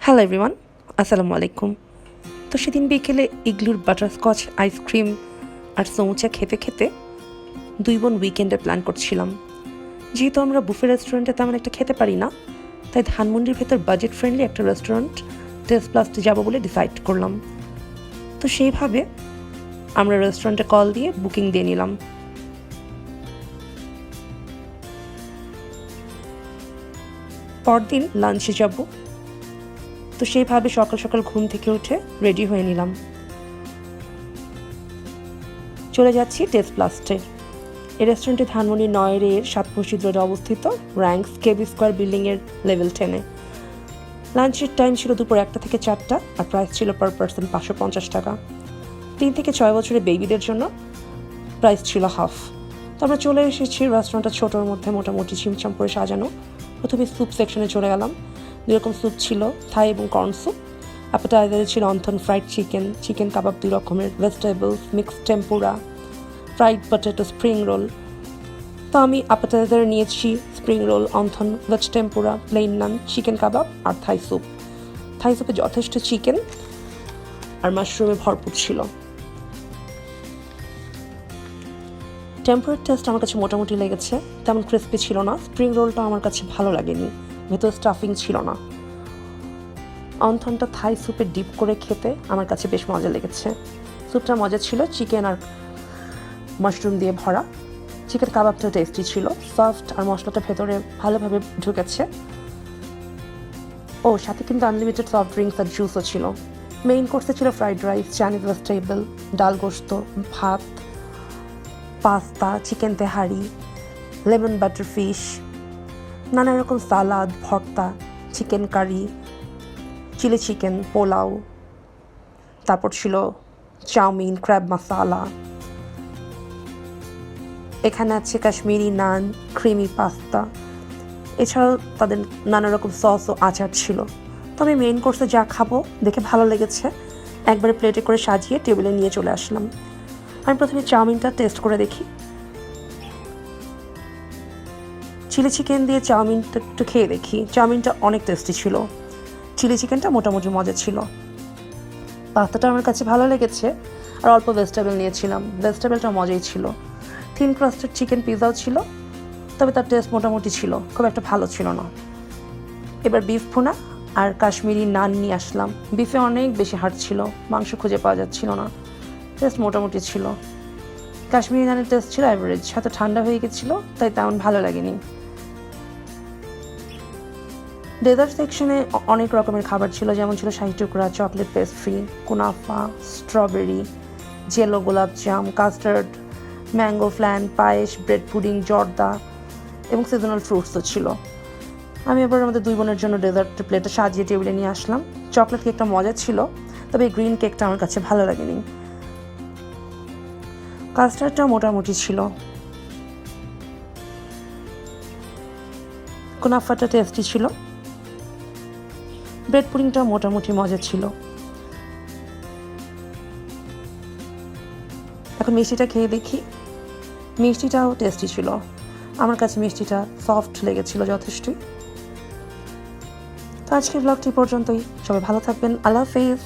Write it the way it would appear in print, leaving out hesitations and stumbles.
Hello everyone, আসসালামু আলাইকুম। তো সেদিন বিকেলে ইগলুর বাটারস্কচ আইসক্রিম আর সমুচা খেতে খেতে দুই বোন উইকেন্ডে প্ল্যান করছিলাম। যেহেতু আমরা বুফে রেস্টুরেন্টে তেমন একটা খেতে পারি না, তাই ধানমন্ডির ভেতর বাজেট ফ্রেন্ডলি একটা রেস্টুরেন্ট টেস্ট প্লাসে যাবো বলে ডিসাইড করলাম। তো সেইভাবে আমরা রেস্টুরেন্টে কল দিয়ে বুকিং দিয়ে নিলাম। পরদিন লাঞ্চে যাব, তো সেইভাবে সকাল সকাল ঘুম থেকে উঠে রেডি হয়ে নিলাম। চলে যাচ্ছি টেস্ট প্লাস্টে। এই রেস্টুরেন্টটি ধানমন্ডি 9 7 মসজিদ রোডে অবস্থিত, র্যাঙ্কস কেবি স্কোয়ার বিল্ডিংয়ের লেভেল 10-এ। লাঞ্চের টাইম ছিল দুপুর 1টা থেকে 4টা, আর প্রাইস ছিল পার পার্সন 550 টাকা। 3 থেকে 6 বছরের বেবিদের জন্য প্রাইস ছিল হাফ। তো আমরা চলে এসেছি রেস্টুরেন্টটা ছোটোর মধ্যে মোটামুটি ছিমছাম করে সাজানো। প্রথমে স্যুপ সেকশনে চলে গেলাম। দুরকম স্যুপ ছিল, থাই এবং কর্ন স্যুপ। অ্যাপেটাইজারে ছিল wonton fried chicken, chicken kebab 2 রকমের, vegetables, mixed tempura, fried potato, spring roll. তো আমি অ্যাপেটাইজারে নিয়েছি spring roll, wonton, veg tempura, plain naan, chicken kebab আর থাই স্যুপ। থাই স্যুপে যথেষ্ট চিকেন আর মাশরুমে ভরপুর ছিল। টেম্পুরার টেস্ট আমার কাছে মোটামুটি লেগেছে, তেমন ক্রিস্পি ছিল না। স্প্রিং রোলটা আমার কাছে ভালো লাগেনি, ভেতরে স্টাফিং ছিল না। অন্থনটা থাই স্যুপে ডিপ করে খেতে আমার কাছে বেশ মজা লেগেছে। স্যুপটা মজা ছিল, চিকেন আর মাশরুম দিয়ে ভরা। চিকেন কাবাবটা টেস্টি ছিল, সফট আর মশলাটা ভেতরে ভালোভাবে ঢুকেছে। ও সাথে কিন্তু আনলিমিটেড সফট ড্রিঙ্কস আর জুসও ছিল। মেইন কোর্সে ছিল ফ্রাইড রাইস, চাইনিজ ভেজিটেবল, ডাল গোস্ত, ভাত, পাস্তা, চিকেন তেহারি, লেমন বাটার ফিশ, নানা রকম সালাদ, ভর্তা, চিকেন কারি, চিলি চিকেন, পোলাও, তারপর ছিল চাউমিন, ক্র্যাব মশালা। এখানে আছে কাশ্মীরি নান, ক্রিমি পাস্তা, এছাড়াও তাদের নানা রকম সস ও আচার ছিল। তো আমি মেইন কোর্সে যা খাবো দেখে ভালো লেগেছে, একবারে প্লেটে করে সাজিয়ে টেবিলে নিয়ে চলে আসলাম। আমি প্রথমে চাউমিনটা টেস্ট করে দেখি। চিলি চিকেন দিয়ে চাউমিনটা একটু খেয়ে দেখি। চাউমিনটা অনেক টেস্টি ছিল, চিলি চিকেনটা মোটামুটি মজা ছিল। পাস্তাটা আমার কাছে ভালো লেগেছে, আর অল্প ভেজিটেবল নিয়েছিলাম, ভেজিটেবলটা মজাই ছিল। থিন ক্রাস্টেড চিকেন পিৎজাও ছিল, তবে তার টেস্ট মোটামুটি ছিল, খুব একটা ভালো ছিল না। এবার বিফ ভুনা আর কাশ্মীরি নান নিয়ে আসলাম। বিফে অনেক বেশি হাড় ছিল, মাংস খুঁজে পাওয়া যাচ্ছিল না, টেস্ট মোটামুটি ছিল। কাশ্মীরি নানের টেস্ট ছিল অ্যাভারেজ, সাথে ঠান্ডা হয়ে গেছিলো, তাই তেমন ভালো লাগেনি। ডেজার্ট সেকশনে অনেক রকমের খাবার ছিল, যেমন ছিল শাহি টুকরা, চকলেট পেস্ট্রি, কুনাফা, স্ট্রবেরি, জেলো গোলাপজাম, কাস্টার্ড, ম্যাঙ্গো ফ্ল্যান, পায়েস, ব্রেড পুডিং, জর্দা এবং সিজনাল ফ্রুটসও ছিল। আমি এবার আমাদের দুই বোনের জন্য ডেজার্ট প্লেটে সাজিয়ে টেবিলে নিয়ে আসলাম। চকলেট কেকটা মজা ছিল, তবে এই গ্রিন কেকটা আমার কাছে ভালো লাগেনি। কাস্টার্ডটা মোটামুটি ছিল। কুনাফাটা টেস্টি ছিল, ব্রেড পুডিংটা মোটামুটি মজা ছিল। এখন মিষ্টিটা খেয়ে দেখি। মিষ্টিটাও টেস্টি ছিল, আমার কাছে মিষ্টিটা সফট লেগেছিল যথেষ্টই। তো আজকের ব্লগটি পর্যন্তই, সবাই ভালো থাকবেন, আল্লাহ হাফেজ।